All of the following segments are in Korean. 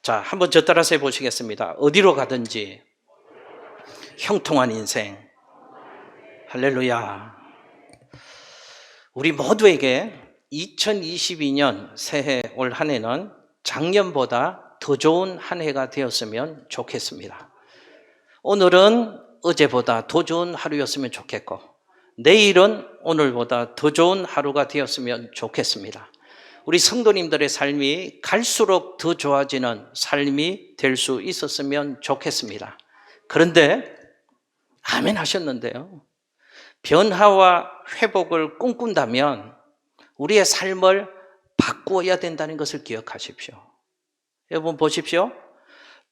자, 한번 저 따라서 해보시겠습니다. 어디로 가든지 형통한 인생. 할렐루야. 우리 모두에게 2022년 새해 올 한 해는 작년보다 더 좋은 한 해가 되었으면 좋겠습니다. 오늘은 어제보다 더 좋은 하루였으면 좋겠고, 내일은 오늘보다 더 좋은 하루가 되었으면 좋겠습니다. 우리 성도님들의 삶이 갈수록 더 좋아지는 삶이 될 수 있었으면 좋겠습니다. 그런데 아멘 하셨는데요, 변화와 회복을 꿈꾼다면 우리의 삶을 바꾸어야 된다는 것을 기억하십시오. 여러분 보십시오.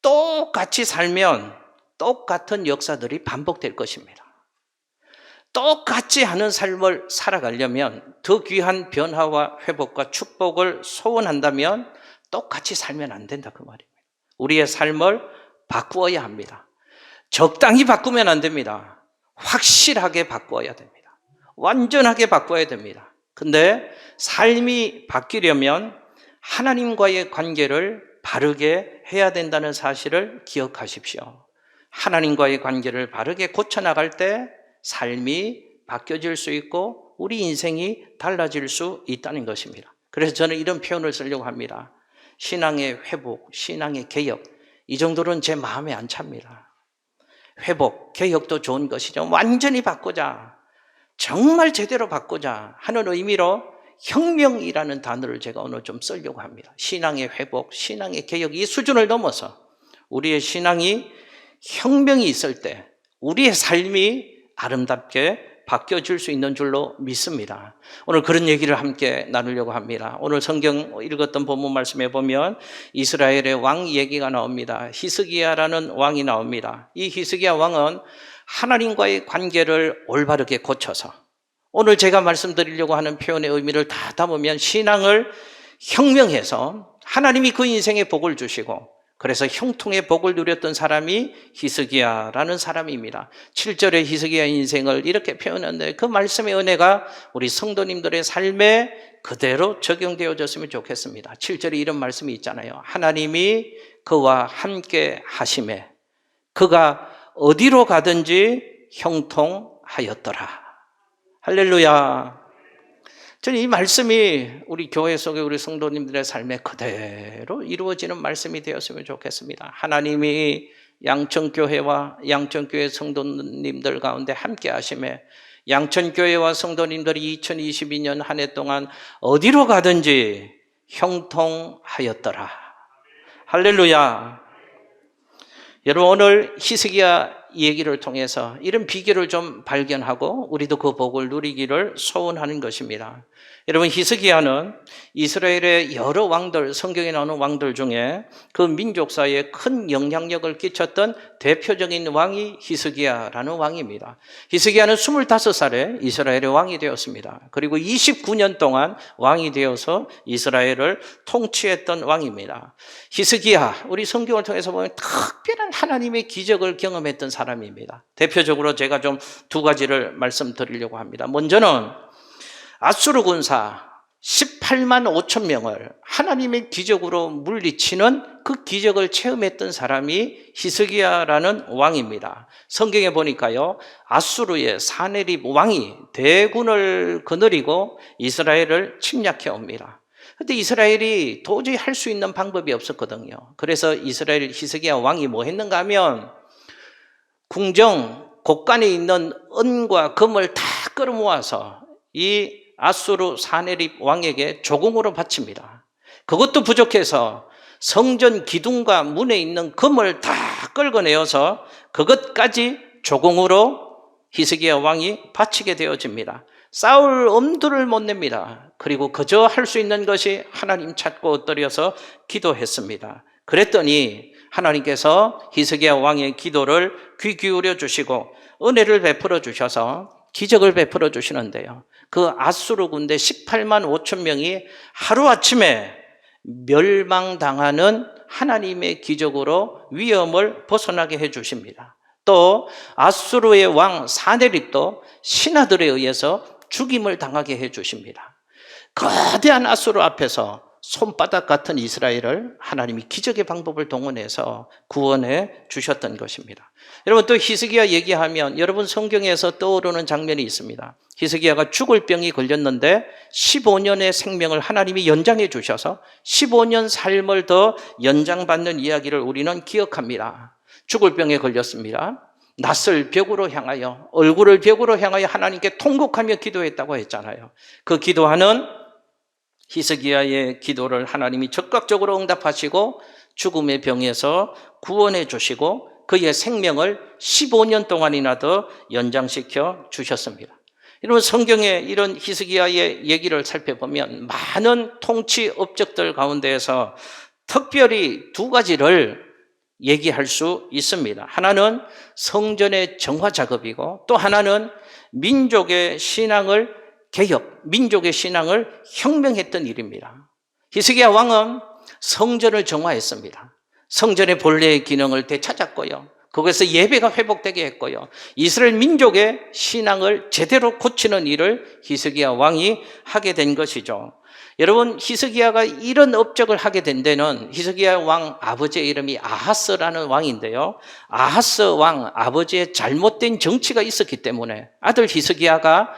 똑같이 살면 똑같은 역사들이 반복될 것입니다. 똑같이 하는 삶을 살아가려면, 더 귀한 변화와 회복과 축복을 소원한다면 똑같이 살면 안 된다, 그 말입니다. 우리의 삶을 바꾸어야 합니다. 적당히 바꾸면 안 됩니다. 확실하게 바꾸어야 됩니다. 완전하게 바꿔야 됩니다. 근데 삶이 바뀌려면 하나님과의 관계를 바르게 해야 된다는 사실을 기억하십시오. 하나님과의 관계를 바르게 고쳐나갈 때 삶이 바뀌어질 수 있고 우리 인생이 달라질 수 있다는 것입니다. 그래서 저는 이런 표현을 쓰려고 합니다. 신앙의 회복, 신앙의 개혁, 이 정도는 제 마음에 안 찹니다. 회복, 개혁도 좋은 것이죠. 완전히 바꾸자, 정말 제대로 바꾸자 하는 의미로 혁명이라는 단어를 제가 오늘 좀 쓰려고 합니다. 신앙의 회복, 신앙의 개혁, 이 수준을 넘어서 우리의 신앙이 혁명이 있을 때 우리의 삶이 아름답게 바뀌어질 수 있는 줄로 믿습니다. 오늘 그런 얘기를 함께 나누려고 합니다. 오늘 성경 읽었던 본문 말씀에 보면 이스라엘의 왕 얘기가 나옵니다. 히스기야라는 왕이 나옵니다. 이 히스기야 왕은 하나님과의 관계를 올바르게 고쳐서, 오늘 제가 말씀드리려고 하는 표현의 의미를 다 담으면 신앙을 혁명해서 하나님이 그 인생에 복을 주시고, 그래서 형통의 복을 누렸던 사람이 히스기야라는 사람입니다. 7절에 히스기야 인생을 이렇게 표현했는데 그 말씀의 은혜가 우리 성도님들의 삶에 그대로 적용되어졌으면 좋겠습니다. 7절에 이런 말씀이 있잖아요. 하나님이 그와 함께 하심에 그가 어디로 가든지 형통하였더라. 할렐루야. 저는 이 말씀이 우리 교회 속에 우리 성도님들의 삶에 그대로 이루어지는 말씀이 되었으면 좋겠습니다. 하나님이 양천교회와 양천교회 성도님들 가운데 함께 하심에 양천교회와 성도님들이 2022년 한 해 동안 어디로 가든지 형통하였더라. 할렐루야. 여러분, 오늘 히스기야 얘기를 통해서 이런 비결을 좀 발견하고 우리도 그 복을 누리기를 소원하는 것입니다. 여러분, 히스기야는 이스라엘의 여러 왕들, 성경에 나오는 왕들 중에 그 민족사에 큰 영향력을 끼쳤던 대표적인 왕이 히스기야라는 왕입니다. 히스기야는 25살에 이스라엘의 왕이 되었습니다. 그리고 29년 동안 왕이 되어서 이스라엘을 통치했던 왕입니다. 히스기야, 우리 성경을 통해서 보면 특별한 하나님의 기적을 경험했던 사람입니다. 대표적으로 제가 좀 두 가지를 말씀드리려고 합니다. 먼저는 아수르 군사 18만 5천 명을 하나님의 기적으로 물리치는 그 기적을 체험했던 사람이 히스기야라는 왕입니다. 성경에 보니까요, 아수르의 사네립 왕이 대군을 거느리고 이스라엘을 침략해 옵니다. 그런데 이스라엘이 도저히 할 수 있는 방법이 없었거든요. 그래서 이스라엘 히스기야 왕이 뭐 했는가 하면 궁정 곳간에 있는 은과 금을 다 끌어모아서 이 아수르 사네립 왕에게 조공으로 바칩니다. 그것도 부족해서 성전 기둥과 문에 있는 금을 다 끌어내어서 그것까지 조공으로 히스기야 왕이 바치게 되어집니다. 싸울 엄두를 못 냅니다. 그리고 그저 할 수 있는 것이 하나님 찾고 엎드려서 기도했습니다. 그랬더니 하나님께서 히스기야 왕의 기도를 귀 기울여 주시고 은혜를 베풀어 주셔서 기적을 베풀어 주시는데요, 그 아수르 군대 18만 5천 명이 하루아침에 멸망당하는 하나님의 기적으로 위험을 벗어나게 해 주십니다. 또 아수르의 왕 사네립도 신하들에 의해서 죽임을 당하게 해 주십니다. 거대한 아수르 앞에서 손바닥 같은 이스라엘을 하나님이 기적의 방법을 동원해서 구원해 주셨던 것입니다. 여러분, 또 히스기야 얘기하면 여러분 성경에서 떠오르는 장면이 있습니다. 히스기야가 죽을 병이 걸렸는데 15년의 생명을 하나님이 연장해 주셔서 15년 삶을 더 연장받는 이야기를 우리는 기억합니다. 죽을 병에 걸렸습니다. 낯을 벽으로 향하여, 얼굴을 벽으로 향하여 하나님께 통곡하며 기도했다고 했잖아요. 그 기도하는 히스기야의 기도를 하나님이 적극적으로 응답하시고 죽음의 병에서 구원해 주시고 그의 생명을 15년 동안이나 더 연장시켜 주셨습니다. 여러분, 성경에 이런 히스기야의 얘기를 살펴보면 많은 통치 업적들 가운데에서 특별히 두 가지를 얘기할 수 있습니다. 하나는 성전의 정화 작업이고 또 하나는 민족의 신앙을 개혁, 민족의 신앙을 혁명했던 일입니다. 히스기야 왕은 성전을 정화했습니다. 성전의 본래의 기능을 되찾았고요. 거기서 예배가 회복되게 했고요. 이스라엘 민족의 신앙을 제대로 고치는 일을 히스기야 왕이 하게 된 것이죠. 여러분, 히스기야가 이런 업적을 하게 된 데는 히스기야 왕 아버지의 이름이 아하스라는 왕인데요. 아하스 왕 아버지의 잘못된 정치가 있었기 때문에 아들 히스기야가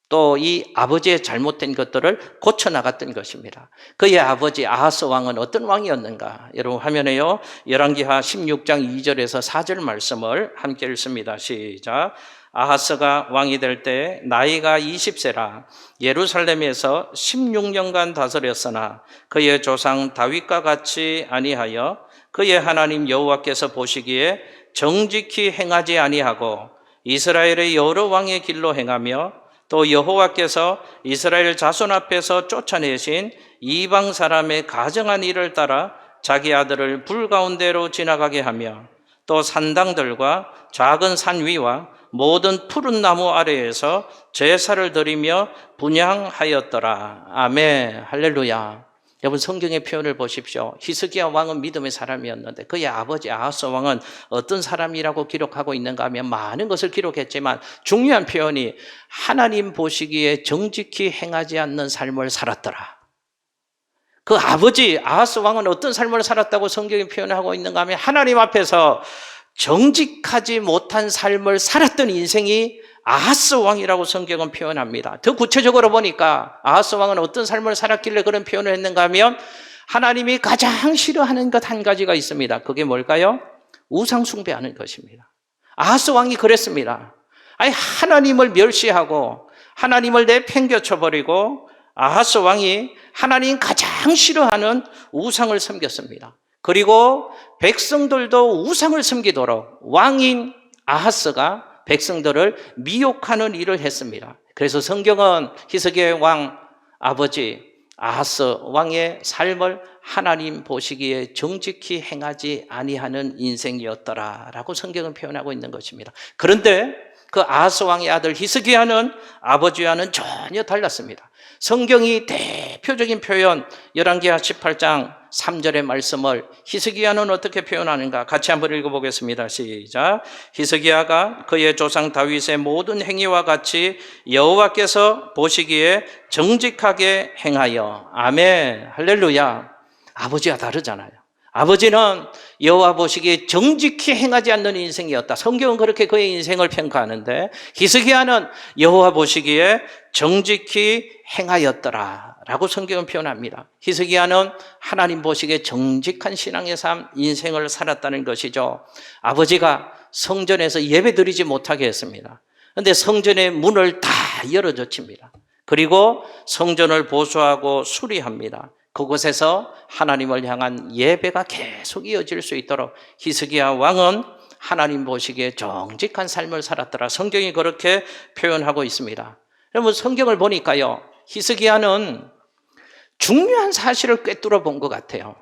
또 이 아버지의 잘못된 것들을 고쳐나갔던 것입니다. 그의 아버지 아하스 왕은 어떤 왕이었는가? 여러분, 화면에요, 열왕기하 16장 2절에서 4절 말씀을 함께 읽습니다. 시작. 아하스가 왕이 될 때 나이가 20세라 예루살렘에서 16년간 다스렸으나 그의 조상 다윗과 같이 아니하여 그의 하나님 여호와께서 보시기에 정직히 행하지 아니하고 이스라엘의 여러 왕의 길로 행하며 또 여호와께서 이스라엘 자손 앞에서 쫓아내신 이방 사람의 가정한 일을 따라 자기 아들을 불 가운데로 지나가게 하며 또 산당들과 작은 산 위와 모든 푸른 나무 아래에서 제사를 드리며 분향하였더라. 아멘. 할렐루야. 여러분, 성경의 표현을 보십시오. 히스기야 왕은 믿음의 사람이었는데 그의 아버지 아하스 왕은 어떤 사람이라고 기록하고 있는가 하면 많은 것을 기록했지만 중요한 표현이 하나님 보시기에 정직히 행하지 않는 삶을 살았더라. 그 아버지 아하스 왕은 어떤 삶을 살았다고 성경이 표현하고 있는가 하면 하나님 앞에서 정직하지 못한 삶을 살았던 인생이 아하스 왕이라고 성경은 표현합니다. 더 구체적으로 보니까 아하스 왕은 어떤 삶을 살았길래 그런 표현을 했는가 하면 하나님이 가장 싫어하는 것 한 가지가 있습니다. 그게 뭘까요? 우상 숭배하는 것입니다. 아하스 왕이 그랬습니다. 아니, 하나님을 멸시하고 하나님을 내팽겨쳐버리고 아하스 왕이 하나님 가장 싫어하는 우상을 섬겼습니다. 그리고 백성들도 우상을 섬기도록 왕인 아하스가 백성들을 미혹하는 일을 했습니다. 그래서 성경은 히스기야 왕 아버지 아하스 왕의 삶을 하나님 보시기에 정직히 행하지 아니하는 인생이었더라라고 성경은 표현하고 있는 것입니다. 그런데 그 아하스 왕의 아들 히스기야는 아버지와는 전혀 달랐습니다. 성경이 대표적인 표현 열왕기하 18장 3절의 말씀을 히스기야는 어떻게 표현하는가? 같이 한번 읽어보겠습니다. 시작. 히스기야가 그의 조상 다윗의 모든 행위와 같이 여호와께서 보시기에 정직하게 행하여. 아멘. 할렐루야. 아버지와 다르잖아요. 아버지는 여호와 보시기에 정직히 행하지 않는 인생이었다. 성경은 그렇게 그의 인생을 평가하는데 히스기야는 여호와 보시기에 정직히 행하였더라 라고 성경은 표현합니다. 히스기야는 하나님 보시기에 정직한 신앙의 삶, 인생을 살았다는 것이죠. 아버지가 성전에서 예배 드리지 못하게 했습니다. 그런데 성전의 문을 다 열어젖힙니다. 그리고 성전을 보수하고 수리합니다. 그곳에서 하나님을 향한 예배가 계속 이어질 수 있도록 히스기야 왕은 하나님 보시기에 정직한 삶을 살았더라. 성경이 그렇게 표현하고 있습니다. 여러분, 성경을 보니까요, 히스기야는 중요한 사실을 꿰뚫어 본 것 같아요.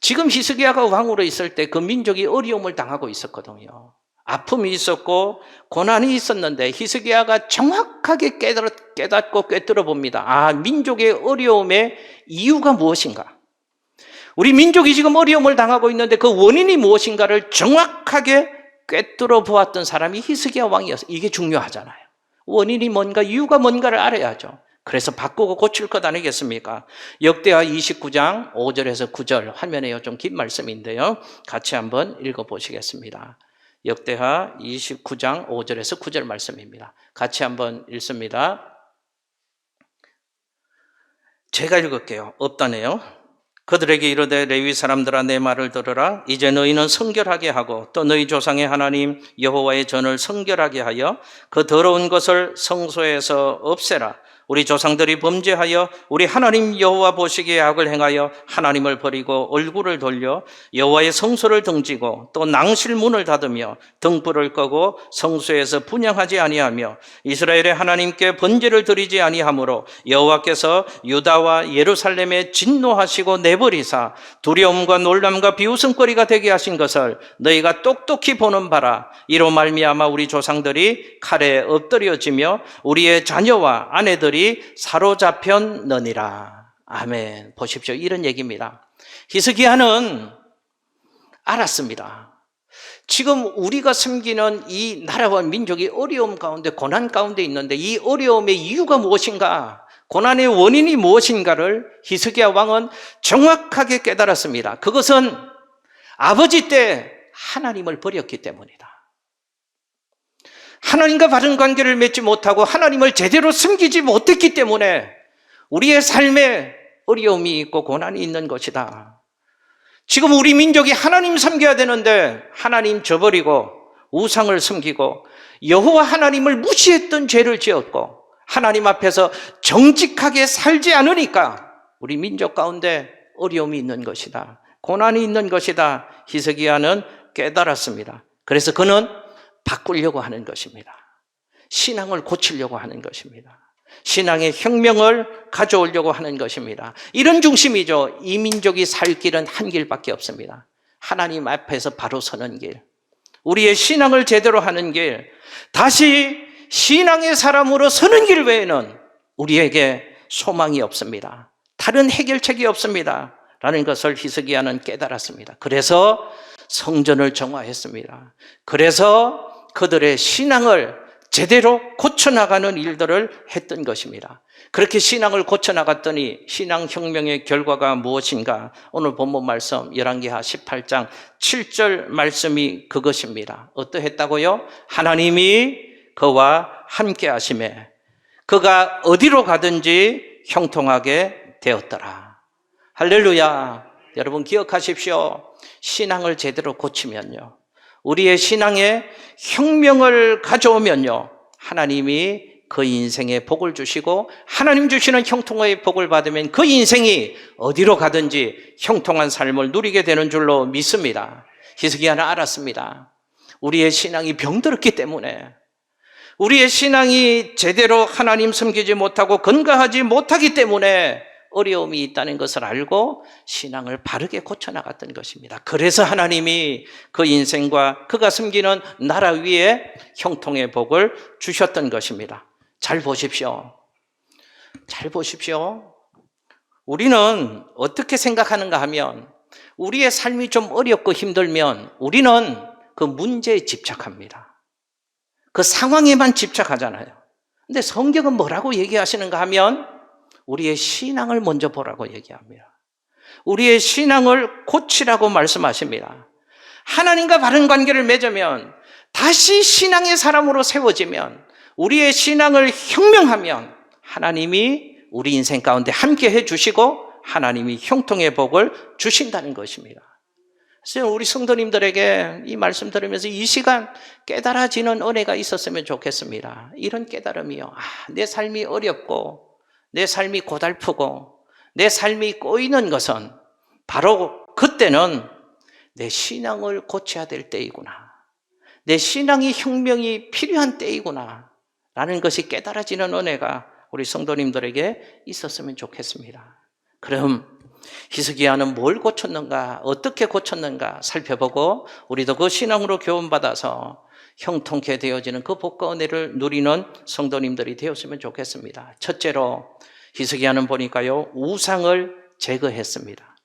지금 히스기야가 왕으로 있을 때 그 민족이 어려움을 당하고 있었거든요. 아픔이 있었고 고난이 있었는데 히스기야가 정확하게 깨닫고 꿰뚫어 봅니다. 아, 민족의 어려움의 이유가 무엇인가? 우리 민족이 지금 어려움을 당하고 있는데 그 원인이 무엇인가를 정확하게 꿰뚫어 보았던 사람이 히스기야 왕이었어요. 이게 중요하잖아요. 원인이 뭔가, 이유가 뭔가를 알아야죠. 그래서 바꾸고 고칠 것 아니겠습니까? 역대하 29장 5절에서 9절, 화면에 좀 긴 말씀인데요. 같이 한번 읽어보시겠습니다. 역대하 29장 5절에서 9절 말씀입니다. 같이 한번 읽습니다. 제가 읽을게요. 없다네요. 그들에게 이르되 레위 사람들아 내 말을 들으라. 이제 너희는 성결하게 하고 또 너희 조상의 하나님 여호와의 전을 성결하게 하여 그 더러운 것을 성소에서 없애라. 우리 조상들이 범죄하여 우리 하나님 여호와 보시기에 악을 행하여 하나님을 버리고 얼굴을 돌려 여호와의 성소를 등지고 또 낭실 문을 닫으며 등불을 끄고 성소에서 분향하지 아니하며 이스라엘의 하나님께 번제를 드리지 아니하므로 여호와께서 유다와 예루살렘에 진노하시고 내버리사 두려움과 놀람과 비웃음거리가 되게 하신 것을 너희가 똑똑히 보는 바라. 이로 말미암아 우리 조상들이 칼에 엎드려지며 우리의 자녀와 아내들이 사로잡혔느니라. 아멘. 보십시오. 이런 얘기입니다. 히스기야는 알았습니다. 지금 우리가 섬기는 이 나라와 민족이 어려움 가운데, 고난 가운데 있는데 이 어려움의 이유가 무엇인가, 고난의 원인이 무엇인가를 히스기야 왕은 정확하게 깨달았습니다. 그것은 아버지 때 하나님을 버렸기 때문이다. 하나님과 바른 관계를 맺지 못하고 하나님을 제대로 섬기지 못했기 때문에 우리의 삶에 어려움이 있고 고난이 있는 것이다. 지금 우리 민족이 하나님 섬겨야 되는데 하나님 저버리고 우상을 섬기고 여호와 하나님을 무시했던 죄를 지었고 하나님 앞에서 정직하게 살지 않으니까 우리 민족 가운데 어려움이 있는 것이다. 고난이 있는 것이다. 히스기야는 깨달았습니다. 그래서 그는 바꾸려고 하는 것입니다. 신앙을 고치려고 하는 것입니다. 신앙의 혁명을 가져오려고 하는 것입니다. 이런 중심이죠. 이 민족이 살 길은 한 길밖에 없습니다. 하나님 앞에서 바로 서는 길, 우리의 신앙을 제대로 하는 길, 다시 신앙의 사람으로 서는 길 외에는 우리에게 소망이 없습니다. 다른 해결책이 없습니다. 라는 것을 히스기야는 깨달았습니다. 그래서 성전을 정화했습니다. 그래서 그들의 신앙을 제대로 고쳐나가는 일들을 했던 것입니다. 그렇게 신앙을 고쳐나갔더니 신앙혁명의 결과가 무엇인가? 오늘 본문 말씀 열왕기하 18장 7절 말씀이 그것입니다. 어떠했다고요? 하나님이 그와 함께 하시매 그가 어디로 가든지 형통하게 되었더라. 할렐루야. 여러분 기억하십시오. 신앙을 제대로 고치면요, 우리의 신앙에 혁명을 가져오면요, 하나님이 그 인생에 복을 주시고 하나님 주시는 형통의 복을 받으면 그 인생이 어디로 가든지 형통한 삶을 누리게 되는 줄로 믿습니다. 히스기야는 알았습니다. 우리의 신앙이 병들었기 때문에, 우리의 신앙이 제대로 하나님 섬기지 못하고 건강하지 못하기 때문에 어려움이 있다는 것을 알고 신앙을 바르게 고쳐나갔던 것입니다. 그래서 하나님이 그 인생과 그가 섬기는 나라 위에 형통의 복을 주셨던 것입니다. 잘 보십시오. 잘 보십시오. 우리는 어떻게 생각하는가 하면 우리의 삶이 좀 어렵고 힘들면 우리는 그 문제에 집착합니다. 그 상황에만 집착하잖아요. 근데 성경은 뭐라고 얘기하시는가 하면 우리의 신앙을 먼저 보라고 얘기합니다. 우리의 신앙을 고치라고 말씀하십니다. 하나님과 바른 관계를 맺으면, 다시 신앙의 사람으로 세워지면, 우리의 신앙을 혁명하면 하나님이 우리 인생 가운데 함께 해주시고 하나님이 형통의 복을 주신다는 것입니다. 그래서 우리 성도님들에게 이 말씀 들으면서 이 시간 깨달아지는 은혜가 있었으면 좋겠습니다. 이런 깨달음이요, 내 삶이 어렵고 내 삶이 고달프고 내 삶이 꼬이는 것은 바로 그때는 내 신앙을 고쳐야 될 때이구나, 내 신앙의 혁명이 필요한 때이구나 라는 것이 깨달아지는 은혜가 우리 성도님들에게 있었으면 좋겠습니다. 그럼 히스기야는 뭘 고쳤는가, 어떻게 고쳤는가 살펴보고 우리도 그 신앙으로 교훈받아서 형통케 되어지는 그 복과 은혜를 누리는 성도님들이 되었으면 좋겠습니다. 첫째로 히스기야는 보니까요, 우상을 제거했습니다.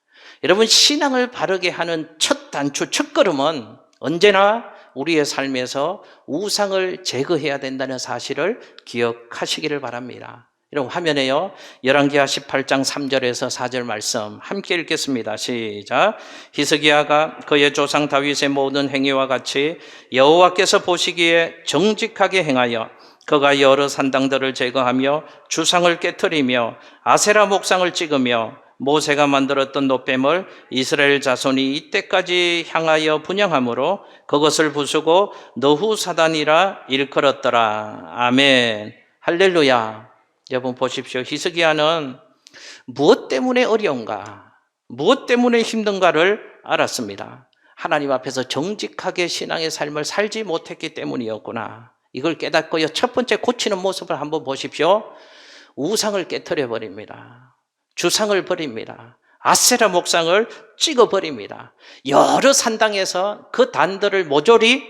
여러분, 신앙을 바르게 하는 첫 단추, 첫 걸음은 언제나 우리의 삶에서 우상을 제거해야 된다는 사실을 기억하시기를 바랍니다. 여러분 화면에요. 열왕기하 18장 3절에서 4절 말씀 함께 읽겠습니다. 시작. 히스기야가 그의 조상 다윗의 모든 행위와 같이 여호와께서 보시기에 정직하게 행하여 그가 여러 산당들을 제거하며 주상을 깨트리며 아세라 목상을 찍으며 모세가 만들었던 노뱀을 이스라엘 자손이 이때까지 향하여 분향함으로 그것을 부수고 너후사단이라 일컬었더라. 아멘. 할렐루야. 여러분 보십시오. 히스기야는 무엇 때문에 어려운가, 무엇 때문에 힘든가를 알았습니다. 하나님 앞에서 정직하게 신앙의 삶을 살지 못했기 때문이었구나. 이걸 깨닫고요. 첫 번째 고치는 모습을 한번 보십시오. 우상을 깨트려 버립니다. 주상을 버립니다. 아세라 목상을 찍어버립니다. 여러 산당에서 그 단들을 모조리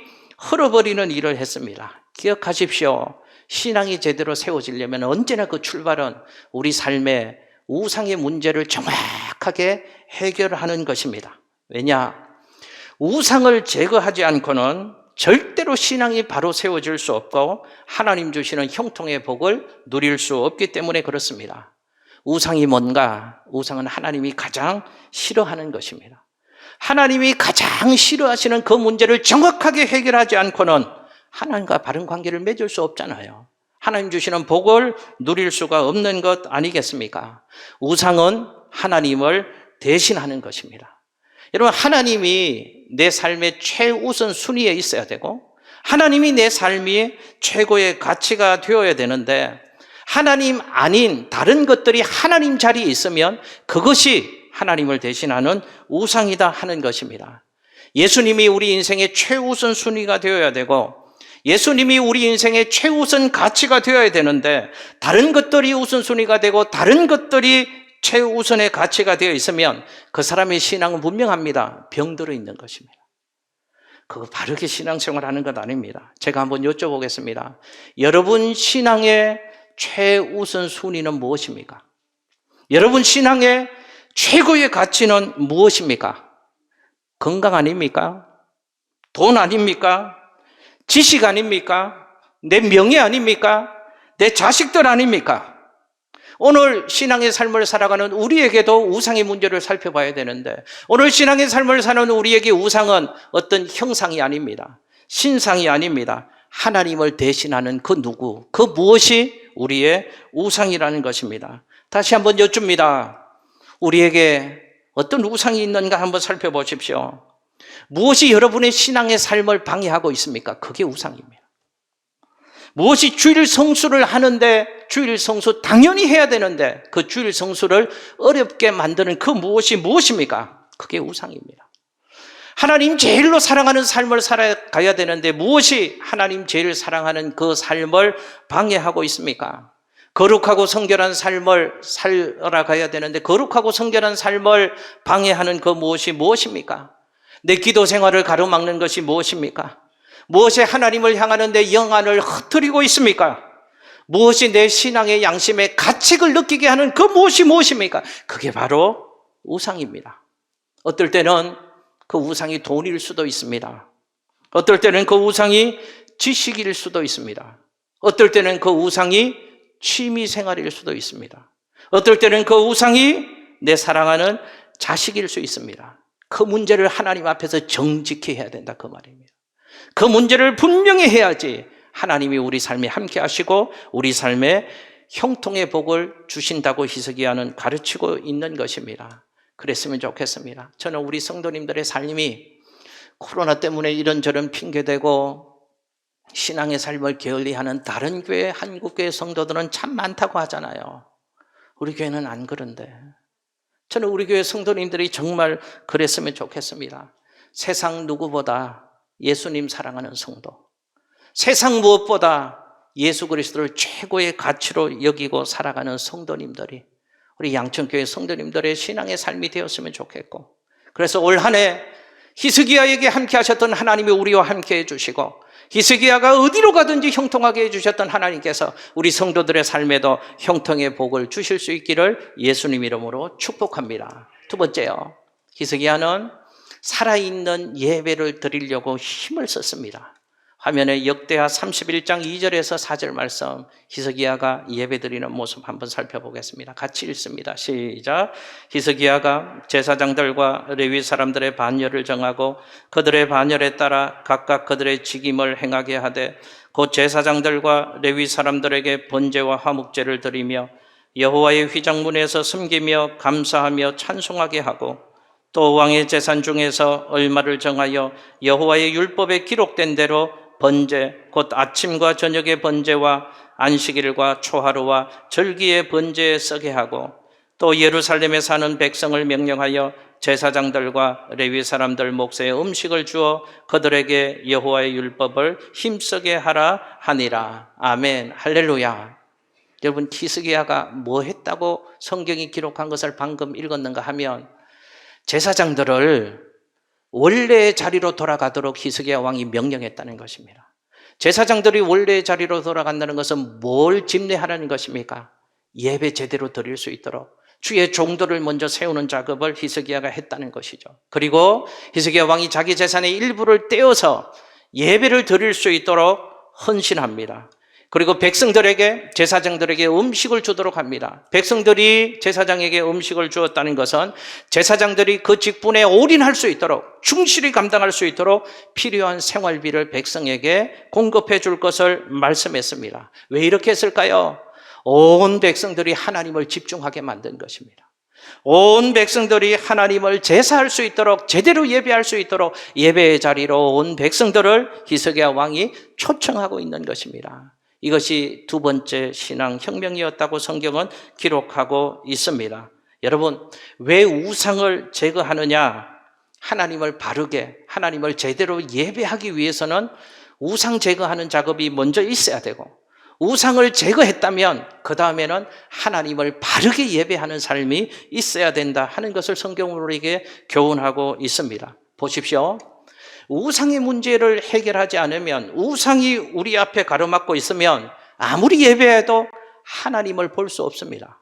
헐어버리는 일을 했습니다. 기억하십시오. 신앙이 제대로 세워지려면 언제나 그 출발은 우리 삶의 우상의 문제를 정확하게 해결하는 것입니다. 왜냐? 우상을 제거하지 않고는 절대로 신앙이 바로 세워질 수 없고 하나님 주시는 형통의 복을 누릴 수 없기 때문에 그렇습니다. 우상이 뭔가? 우상은 하나님이 가장 싫어하는 것입니다. 하나님이 가장 싫어하시는 그 문제를 정확하게 해결하지 않고는 하나님과 바른 관계를 맺을 수 없잖아요. 하나님 주시는 복을 누릴 수가 없는 것 아니겠습니까? 우상은 하나님을 대신하는 것입니다. 여러분, 하나님이 내 삶의 최우선 순위에 있어야 되고 하나님이 내 삶이 최고의 가치가 되어야 되는데 하나님 아닌 다른 것들이 하나님 자리에 있으면 그것이 하나님을 대신하는 우상이다 하는 것입니다. 예수님이 우리 인생의 최우선 순위가 되어야 되고 예수님이 우리 인생의 최우선 가치가 되어야 되는데 다른 것들이 우선순위가 되고 다른 것들이 최우선의 가치가 되어 있으면 그 사람의 신앙은 분명합니다. 병들어 있는 것입니다. 그거 바르게 신앙생활하는 것 아닙니다. 제가 한번 여쭤보겠습니다. 여러분 신앙의 최우선 순위는 무엇입니까? 여러분 신앙의 최고의 가치는 무엇입니까? 건강 아닙니까? 돈 아닙니까? 지식 아닙니까? 내 명예 아닙니까? 내 자식들 아닙니까? 오늘 신앙의 삶을 살아가는 우리에게도 우상의 문제를 살펴봐야 되는데 오늘 신앙의 삶을 사는 우리에게 우상은 어떤 형상이 아닙니다. 신상이 아닙니다. 하나님을 대신하는 그 누구, 그 무엇이 우리의 우상이라는 것입니다. 다시 한번 여쭙니다. 우리에게 어떤 우상이 있는가 한번 살펴보십시오. 무엇이 여러분의 신앙의 삶을 방해하고 있습니까? 그게 우상입니다. 무엇이 주일 성수를 하는데 주일 성수 당연히 해야 되는데 그 주일 성수를 어렵게 만드는 그 무엇이 무엇입니까? 그게 우상입니다. 하나님 제일로 사랑하는 삶을 살아가야 되는데 무엇이 하나님 제일 사랑하는 그 삶을 방해하고 있습니까? 거룩하고 성결한 삶을 살아가야 되는데 거룩하고 성결한 삶을 방해하는 그 무엇이 무엇입니까? 내 기도 생활을 가로막는 것이 무엇입니까? 무엇이 하나님을 향하는 내 영안을 흐트리고 있습니까? 무엇이 내 신앙의 양심의 가책을 느끼게 하는 그 무엇이 무엇입니까? 그게 바로 우상입니다. 어떨 때는 그 우상이 돈일 수도 있습니다. 어떨 때는 그 우상이 지식일 수도 있습니다. 어떨 때는 그 우상이 취미 생활일 수도 있습니다. 어떨 때는 그 우상이 내 사랑하는 자식일 수 있습니다. 그 문제를 하나님 앞에서 정직히 해야 된다 그 말입니다. 그 문제를 분명히 해야지 하나님이 우리 삶에 함께 하시고 우리 삶에 형통의 복을 주신다고 히스기야는 가르치고 있는 것입니다. 그랬으면 좋겠습니다. 저는 우리 성도님들의 삶이 코로나 때문에 이런저런 핑계대고 신앙의 삶을 게을리하는 다른 교회, 한국교회 성도들은 참 많다고 하잖아요. 우리 교회는 안 그런데 저는 우리 교회 성도님들이 정말 그랬으면 좋겠습니다. 세상 누구보다 예수님 사랑하는 성도, 세상 무엇보다 예수 그리스도를 최고의 가치로 여기고 살아가는 성도님들이 우리 양천교회 성도님들의 신앙의 삶이 되었으면 좋겠고 그래서 올 한 해 히스기야에게 함께 하셨던 하나님이 우리와 함께 해주시고 히스기야가 어디로 가든지 형통하게 해주셨던 하나님께서 우리 성도들의 삶에도 형통의 복을 주실 수 있기를 예수님 이름으로 축복합니다. 두 번째요, 히스기야는 살아있는 예배를 드리려고 힘을 썼습니다. 화면에 역대하 31장 2절에서 4절 말씀, 히스기야가 예배드리는 모습 한번 살펴보겠습니다. 같이 읽습니다. 시작. 히스기야가 제사장들과 레위 사람들의 반열을 정하고 그들의 반열에 따라 각각 그들의 직임을 행하게 하되 곧 제사장들과 레위 사람들에게 번제와 화목제를 드리며 여호와의 휘장문에서 섬기며 감사하며 찬송하게 하고 또 왕의 재산 중에서 얼마를 정하여 여호와의 율법에 기록된 대로 번제, 곧 아침과 저녁의 번제와 안식일과 초하루와 절기의 번제에 쓰게 하고 또 예루살렘에 사는 백성을 명령하여 제사장들과 레위 사람들 몫에 음식을 주어 그들에게 여호와의 율법을 힘쓰게 하라 하니라. 아멘. 할렐루야. 여러분, 히스기야가 뭐 했다고 성경이 기록한 것을 방금 읽었는가 하면 제사장들을 원래의 자리로 돌아가도록 히스기야 왕이 명령했다는 것입니다. 제사장들이 원래의 자리로 돌아간다는 것은 뭘 집례하라는 것입니까? 예배 제대로 드릴 수 있도록 주의 종들을 먼저 세우는 작업을 히스기야가 했다는 것이죠. 그리고 히스기야 왕이 자기 재산의 일부를 떼어서 예배를 드릴 수 있도록 헌신합니다. 그리고 백성들에게, 제사장들에게 음식을 주도록 합니다. 백성들이 제사장에게 음식을 주었다는 것은 제사장들이 그 직분에 올인할 수 있도록, 충실히 감당할 수 있도록 필요한 생활비를 백성에게 공급해 줄 것을 말씀했습니다. 왜 이렇게 했을까요? 온 백성들이 하나님을 집중하게 만든 것입니다. 온 백성들이 하나님을 제사할 수 있도록, 제대로 예배할 수 있도록 예배의 자리로 온 백성들을 히스기야 왕이 초청하고 있는 것입니다. 이것이 두 번째 신앙혁명이었다고 성경은 기록하고 있습니다. 여러분, 왜 우상을 제거하느냐? 하나님을 바르게, 하나님을 제대로 예배하기 위해서는 우상 제거하는 작업이 먼저 있어야 되고, 우상을 제거했다면 그 다음에는 하나님을 바르게 예배하는 삶이 있어야 된다 하는 것을 성경으로 우리에게 교훈하고 있습니다. 보십시오. 우상의 문제를 해결하지 않으면, 우상이 우리 앞에 가로막고 있으면 아무리 예배해도 하나님을 볼 수 없습니다.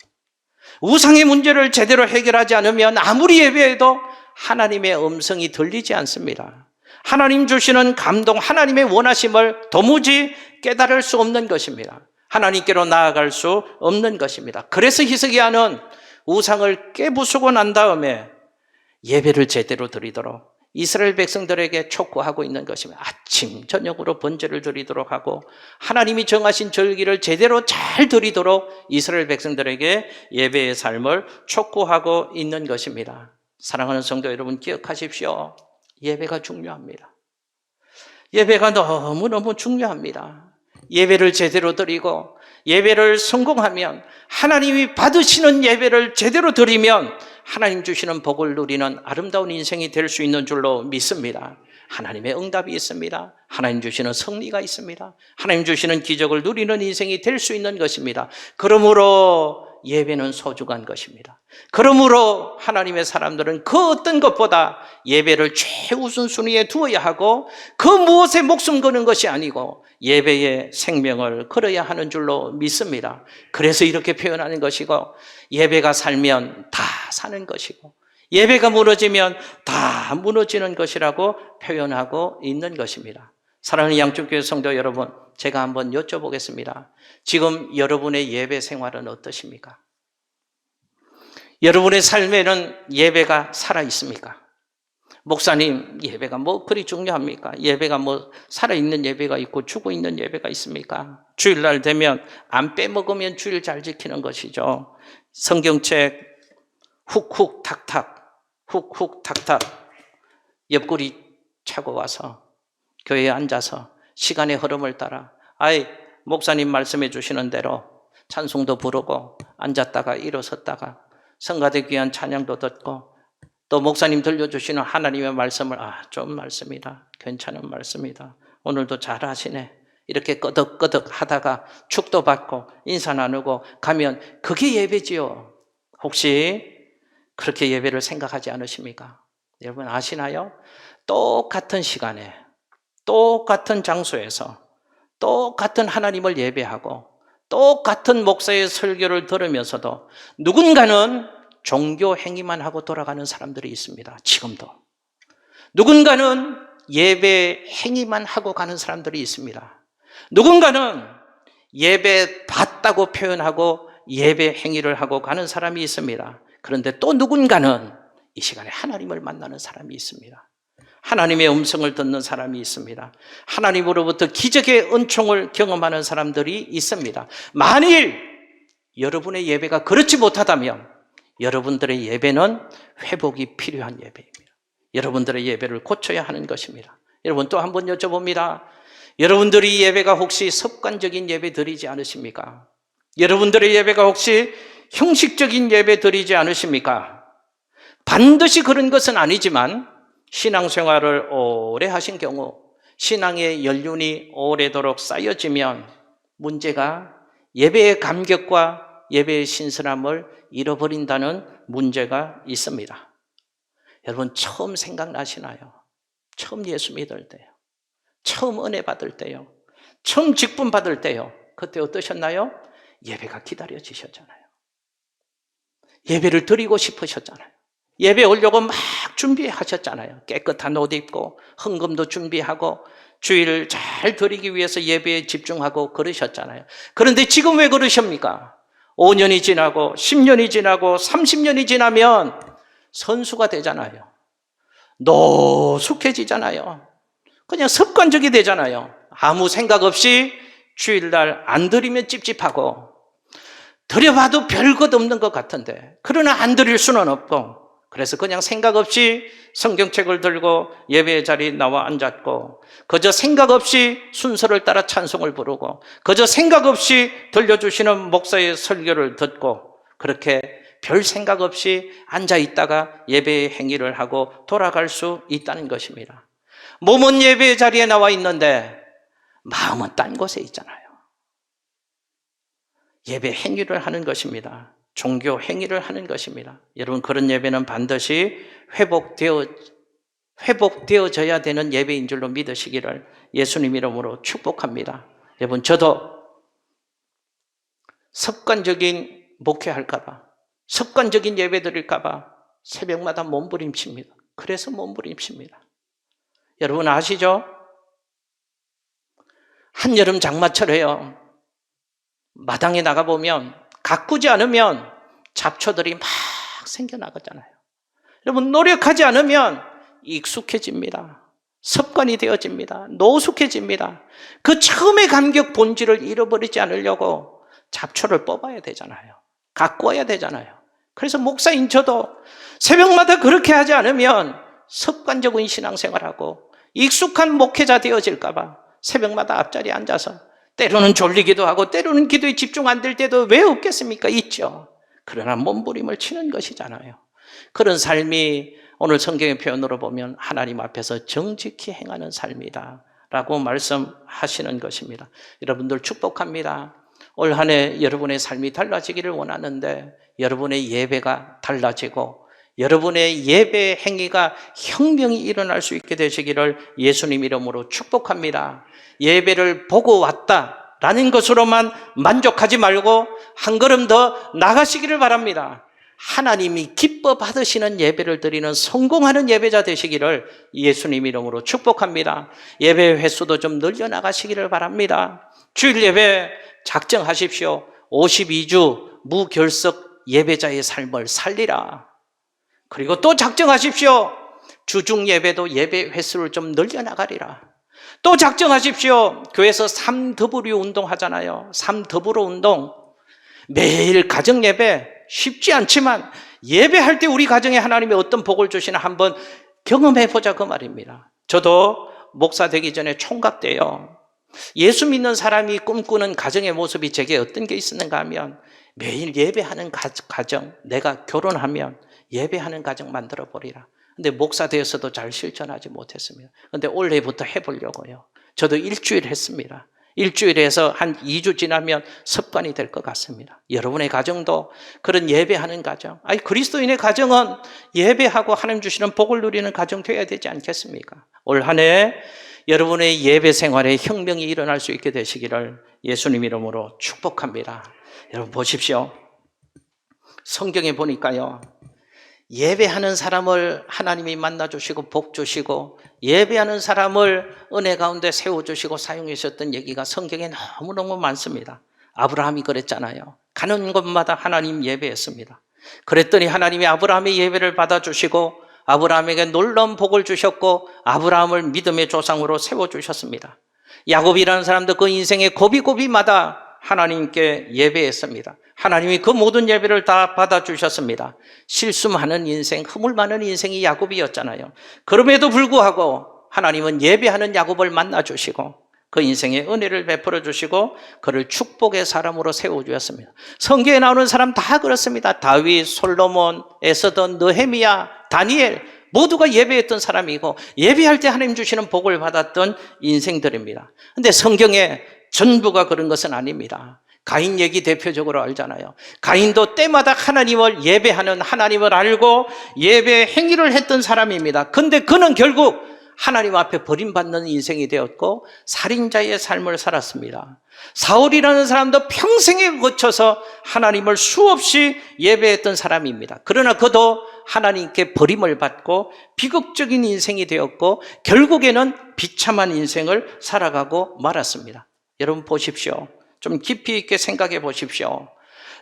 우상의 문제를 제대로 해결하지 않으면 아무리 예배해도 하나님의 음성이 들리지 않습니다. 하나님 주시는 감동, 하나님의 원하심을 도무지 깨달을 수 없는 것입니다. 하나님께로 나아갈 수 없는 것입니다. 그래서 히스기야는 우상을 깨부수고 난 다음에 예배를 제대로 드리도록 이스라엘 백성들에게 촉구하고 있는 것입니다. 아침, 저녁으로 번제를 드리도록 하고 하나님이 정하신 절기를 제대로 잘 드리도록 이스라엘 백성들에게 예배의 삶을 촉구하고 있는 것입니다. 사랑하는 성도 여러분, 기억하십시오. 예배가 중요합니다. 예배가 너무너무 중요합니다. 예배를 제대로 드리고 예배를 성공하면, 하나님이 받으시는 예배를 제대로 드리면 하나님 주시는 복을 누리는 아름다운 인생이 될 수 있는 줄로 믿습니다. 하나님의 응답이 있습니다. 하나님 주시는 승리가 있습니다. 하나님 주시는 기적을 누리는 인생이 될 수 있는 것입니다. 그러므로 예배는 소중한 것입니다. 그러므로 하나님의 사람들은 그 어떤 것보다 예배를 최우선순위에 두어야 하고 그 무엇에 목숨 거는 것이 아니고 예배에 생명을 걸어야 하는 줄로 믿습니다. 그래서 이렇게 표현하는 것이고, 예배가 살면 다 사는 것이고 예배가 무너지면 다 무너지는 것이라고 표현하고 있는 것입니다. 사랑하는 양쪽교회 성도 여러분, 제가 한번 여쭤보겠습니다. 지금 여러분의 예배 생활은 어떠십니까? 여러분의 삶에는 예배가 살아있습니까? 목사님, 예배가 뭐 그리 중요합니까? 예배가 뭐 살아있는 예배가 있고 죽어있는 예배가 있습니까? 주일날 되면 안 빼먹으면 주일 잘 지키는 것이죠. 성경책 훅훅 탁탁, 훅훅 탁탁 옆구리 차고 와서 교회에 앉아서 시간의 흐름을 따라 목사님 말씀해 주시는 대로 찬송도 부르고 앉았다가 일어섰다가 성가대 귀한 찬양도 듣고 또 목사님 들려주시는 하나님의 말씀을 좋은 말씀이다, 괜찮은 말씀이다, 오늘도 잘하시네, 이렇게 끄덕끄덕 하다가 축도 받고 인사 나누고 가면 그게 예배지요. 혹시 그렇게 예배를 생각하지 않으십니까? 여러분 아시나요? 똑같은 시간에 똑같은 장소에서 똑같은 하나님을 예배하고 똑같은 목사의 설교를 들으면서도 누군가는 종교 행위만 하고 돌아가는 사람들이 있습니다. 지금도. 누군가는 예배 행위만 하고 가는 사람들이 있습니다. 누군가는 예배 받다고 표현하고 예배 행위를 하고 가는 사람이 있습니다. 그런데 또 누군가는 이 시간에 하나님을 만나는 사람이 있습니다. 하나님의 음성을 듣는 사람이 있습니다. 하나님으로부터 기적의 은총을 경험하는 사람들이 있습니다. 만일 여러분의 예배가 그렇지 못하다면 여러분들의 예배는 회복이 필요한 예배입니다. 여러분들의 예배를 고쳐야 하는 것입니다. 여러분, 또 한 번 여쭤봅니다. 여러분들이 예배가 혹시 습관적인 예배 드리지 않으십니까? 여러분들의 예배가 혹시 형식적인 예배 드리지 않으십니까? 반드시 그런 것은 아니지만 신앙생활을 오래 하신 경우 신앙의 연륜이 오래도록 쌓여지면 문제가 예배의 감격과 예배의 신선함을 잃어버린다는 문제가 있습니다. 여러분, 처음 생각나시나요? 처음 예수 믿을 때요. 처음 은혜 받을 때요. 처음 직분 받을 때요. 그때 어떠셨나요? 예배가 기다려지셨잖아요. 예배를 드리고 싶으셨잖아요. 예배 오려고 막 준비하셨잖아요. 깨끗한 옷 입고 헌금도 준비하고 주일을 잘 드리기 위해서 예배에 집중하고 그러셨잖아요. 그런데 지금 왜 그러십니까? 5년이 지나고 10년이 지나고 30년이 지나면 선수가 되잖아요. 노숙해지잖아요. 그냥 습관적이 되잖아요. 아무 생각 없이 주일날 안 드리면 찝찝하고 드려봐도 별것 없는 것 같은데 그러나 안 드릴 수는 없고 그래서 그냥 생각 없이 성경책을 들고 예배의 자리에 나와 앉았고 그저 생각 없이 순서를 따라 찬송을 부르고 그저 생각 없이 들려주시는 목사의 설교를 듣고 그렇게 별 생각 없이 앉아 있다가 예배의 행위를 하고 돌아갈 수 있다는 것입니다. 몸은 예배의 자리에 나와 있는데 마음은 딴 곳에 있잖아요. 예배 행위를 하는 것입니다. 종교 행위를 하는 것입니다. 여러분, 그런 예배는 반드시 회복되어져야 되는 예배인 줄로 믿으시기를 예수님 이름으로 축복합니다. 여러분, 저도 습관적인 목회할까 봐, 습관적인 예배 드릴까 봐 새벽마다 몸부림칩니다. 그래서 몸부림칩니다. 여러분 아시죠? 한여름 장마철에요. 마당에 나가보면 가꾸지 않으면 잡초들이 막 생겨나가잖아요. 여러분, 노력하지 않으면 익숙해집니다. 습관이 되어집니다. 노숙해집니다. 그 처음의 감격 본질을 잃어버리지 않으려고 잡초를 뽑아야 되잖아요. 가꾸어야 되잖아요. 그래서 목사인 저도 새벽마다 그렇게 하지 않으면 습관적인 신앙생활하고 익숙한 목회자 되어질까 봐 새벽마다 앞자리에 앉아서 때로는 졸리기도 하고 때로는 기도에 집중 안 될 때도 왜 없겠습니까? 있죠. 그러나 몸부림을 치는 것이잖아요. 그런 삶이 오늘 성경의 표현으로 보면 하나님 앞에서 정직히 행하는 삶이다 라고 말씀하시는 것입니다. 여러분들 축복합니다. 올 한 해 여러분의 삶이 달라지기를 원하는데 여러분의 예배가 달라지고 여러분의 예배 행위가 혁명이 일어날 수 있게 되시기를 예수님 이름으로 축복합니다. 예배를 보고 왔다라는 것으로만 만족하지 말고 한 걸음 더 나가시기를 바랍니다. 하나님이 기뻐 받으시는 예배를 드리는 성공하는 예배자 되시기를 예수님 이름으로 축복합니다. 예배 횟수도 좀 늘려나가시기를 바랍니다. 주일 예배 작정하십시오. 52주 무결석 예배자의 삶을 살리라. 그리고 또 작정하십시오. 주중 예배도 예배 횟수를 좀 늘려나가리라. 또 작정하십시오. 교회에서 3W 운동 하잖아요. 3W 운동. 매일 가정 예배 쉽지 않지만 예배할 때 우리 가정에 하나님이 어떤 복을 주시나 한번 경험해보자 그 말입니다. 저도 목사 되기 전에 총각 때요. 예수 믿는 사람이 꿈꾸는 가정의 모습이 제게 어떤 게 있었는가 하면 매일 예배하는 가정, 내가 결혼하면 예배하는 가정 만들어 버리라. 근데 목사 되어서도 잘 실천하지 못했습니다. 근데 올해부터 해보려고요. 저도 일주일 했습니다. 일주일에서 한 2주 지나면 습관이 될 것 같습니다. 여러분의 가정도 그런 예배하는 가정, 그리스도인의 가정은 예배하고 하나님 주시는 복을 누리는 가정 되어야 되지 않겠습니까? 올 한 해 여러분의 예배 생활에 혁명이 일어날 수 있게 되시기를 예수님 이름으로 축복합니다. 여러분 보십시오. 성경에 보니까요, 예배하는 사람을 하나님이 만나주시고 복 주시고 예배하는 사람을 은혜 가운데 세워주시고 사용하셨던 얘기가 성경에 너무너무 많습니다. 아브라함이 그랬잖아요. 가는 곳마다 하나님 예배했습니다. 그랬더니 하나님이 아브라함의 예배를 받아주시고 아브라함에게 놀라운 복을 주셨고 아브라함을 믿음의 조상으로 세워주셨습니다. 야곱이라는 사람도 그 인생의 고비고비마다 하나님께 예배했습니다. 하나님이 그 모든 예배를 다 받아주셨습니다. 실수 많은 인생, 허물 많은 인생이 야곱이었잖아요. 그럼에도 불구하고 하나님은 예배하는 야곱을 만나주시고 그 인생에 은혜를 베풀어 주시고 그를 축복의 사람으로 세워주셨습니다. 성경에 나오는 사람 다 그렇습니다. 다윗, 솔로몬, 에스더, 느헤미야, 다니엘 모두가 예배했던 사람이고 예배할 때 하나님 주시는 복을 받았던 인생들입니다. 그런데 성경에 전부가 그런 것은 아닙니다. 가인 얘기 대표적으로 알잖아요. 가인도 때마다 하나님을 예배하는 하나님을 알고 예배 행위를 했던 사람입니다. 그런데 그는 결국 하나님 앞에 버림받는 인생이 되었고 살인자의 삶을 살았습니다. 사울이라는 사람도 평생에 거쳐서 하나님을 수없이 예배했던 사람입니다. 그러나 그도 하나님께 버림을 받고 비극적인 인생이 되었고 결국에는 비참한 인생을 살아가고 말았습니다. 여러분 보십시오. 좀 깊이 있게 생각해 보십시오.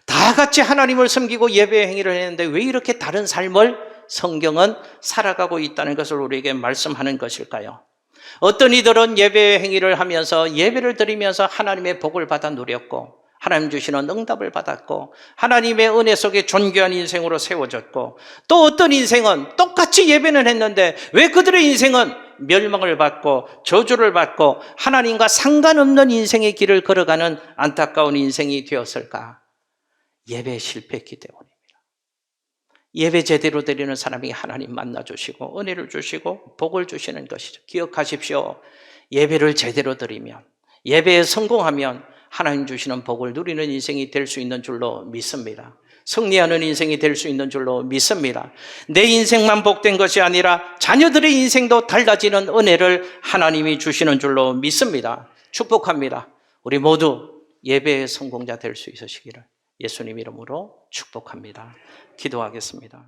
다 같이 하나님을 섬기고 예배 행위를 했는데 왜 이렇게 다른 삶을 성경은 살아가고 있다는 것을 우리에게 말씀하는 것일까요? 어떤 이들은 예배 행위를 하면서 예배를 드리면서 하나님의 복을 받아 누렸고 하나님 주시는 응답을 받았고 하나님의 은혜 속에 존귀한 인생으로 세워졌고 또 어떤 인생은 똑같이 예배는 했는데 왜 그들의 인생은 멸망을 받고 저주를 받고 하나님과 상관없는 인생의 길을 걸어가는 안타까운 인생이 되었을까? 예배에 실패했기 때문입니다. 예배 제대로 드리는 사람이 하나님 만나주시고 은혜를 주시고 복을 주시는 것이죠. 기억하십시오. 예배를 제대로 드리면 예배에 성공하면 하나님 주시는 복을 누리는 인생이 될 수 있는 줄로 믿습니다. 승리하는 인생이 될 수 있는 줄로 믿습니다. 내 인생만 복된 것이 아니라 자녀들의 인생도 달라지는 은혜를 하나님이 주시는 줄로 믿습니다. 축복합니다. 우리 모두 예배의 성공자 될 수 있으시기를 예수님 이름으로 축복합니다. 기도하겠습니다.